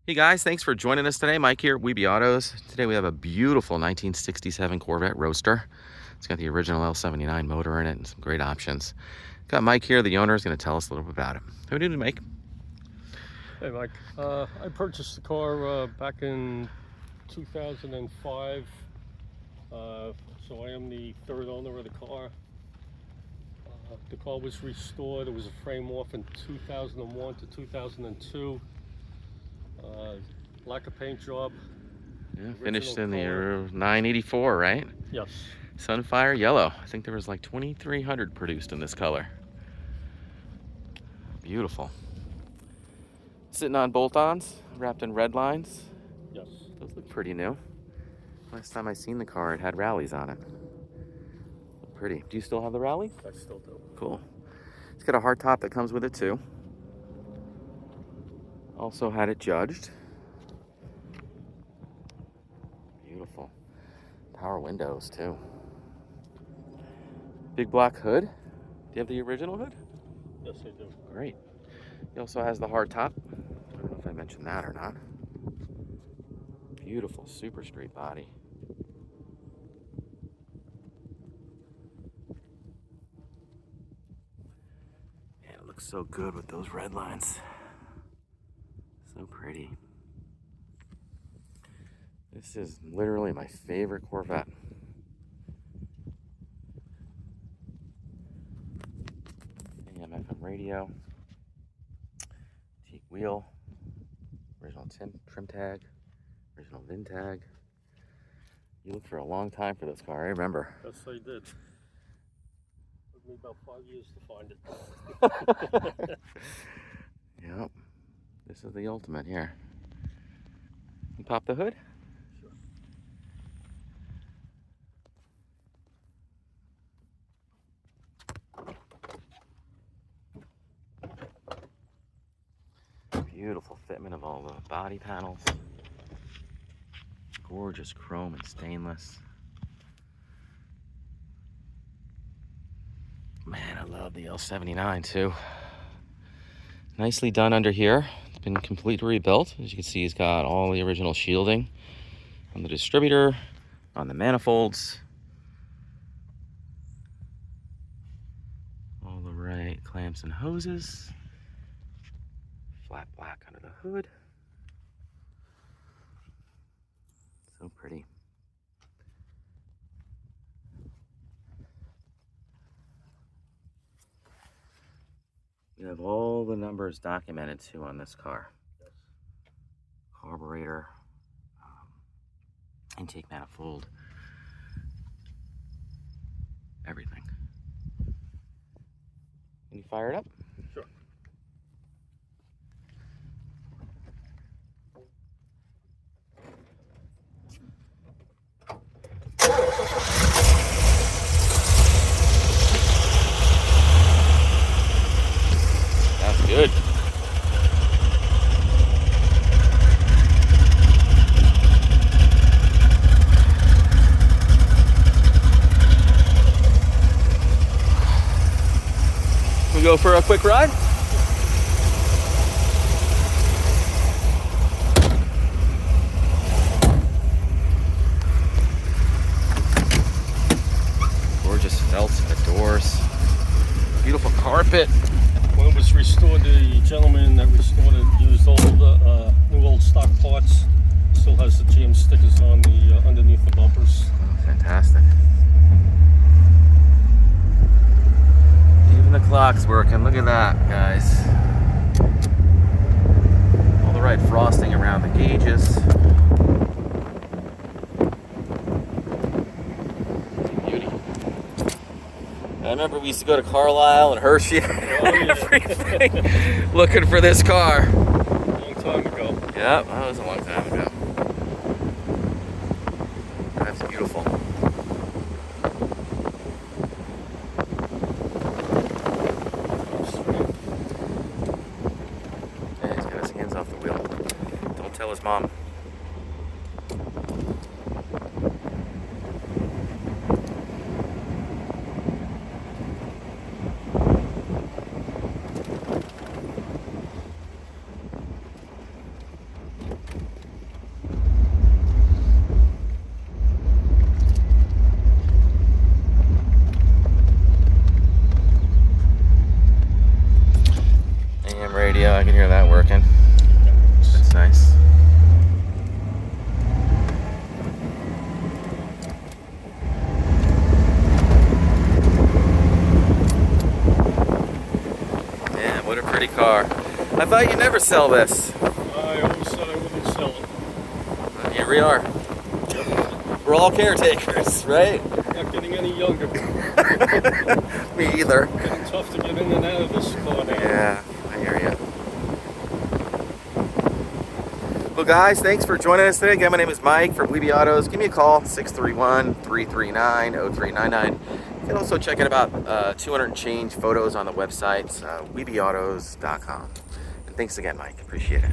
Hey guys, thanks for joining us today. Mike here, Weeby Autos. Today we have a beautiful 1967 Corvette Roadster. It's got the original L79 motor in it and some great options. Got Mike here, the owner, is going to tell us a little bit about it. How are you doing, Mike? Hey Mike, I purchased the car back in 2005, so I am the third owner of the car. The car was restored. It was a frame off in 2001 to 2002. Lacquer paint job. Yeah, finished in the 984, right? Yes. Sunfire yellow. I think there was like 2,300 produced in this color. Beautiful. Sitting on bolt-ons, wrapped in red lines. Yes. Those look pretty new. Last time I seen the car, it had Rallies on it. Look pretty. Do you still have the Rallye? I still do. Cool. It's got a hardtop that comes with it too. Also had it judged. Beautiful. Power windows too. Big black hood. Do you have the original hood? Yes, I do. Great. He also has the hardtop. I don't know if I mentioned that or not. Beautiful super straight body. Man, it looks so good with those red lines. So pretty. This is literally my favorite Corvette. AM/FM radio, teak wheel, original trim tag, original VIN tag. You looked for a long time for this car, I remember. Yes, I did. Took me about 5 years to find it. Yep. This is the ultimate here. You pop the hood? Sure. Beautiful fitment of all the body panels. Gorgeous chrome and stainless. Man, I love the L79 too. Nicely done under here. It's been completely rebuilt. As you can see, he's got all the original shielding on the distributor, on the manifolds. All the right clamps and hoses. Flat black under the hood. So pretty. You have all the numbers documented too on this car. Yes. Carburetor, intake manifold, everything. Can you fire it up? Sure. That's good. We go for a quick ride? Gorgeous felt in the doors. Beautiful carpet. When it was restored, the gentleman that restored it used all the new old stock parts. Still has the GM stickers on the underneath the bumpers. Oh, fantastic. Even the clock's working. Look at that, guys. All the right frosting around the gauges. Beauty. I remember we used to go to Carlisle and Hershey and everything looking for this car. Long time ago. Yep, that was a long time ago. That's beautiful. Yeah, he's got his hands off the wheel. Don't tell his mom. can hear that working. That's nice. Man, what a pretty car. I thought you'd never sell this. I always said I wouldn't sell it. And here we are. We're all caretakers, right? Not getting any younger. Me either. Getting tough to get in and out of this car now. Yeah, I hear you. Well, guys, thanks for joining us today. Again, my name is Mike from Weeby Autos. Give me a call, 631-339-0399. You can also check out about 200 and change photos on the website, weebyautos.com. And thanks again, Mike. Appreciate it.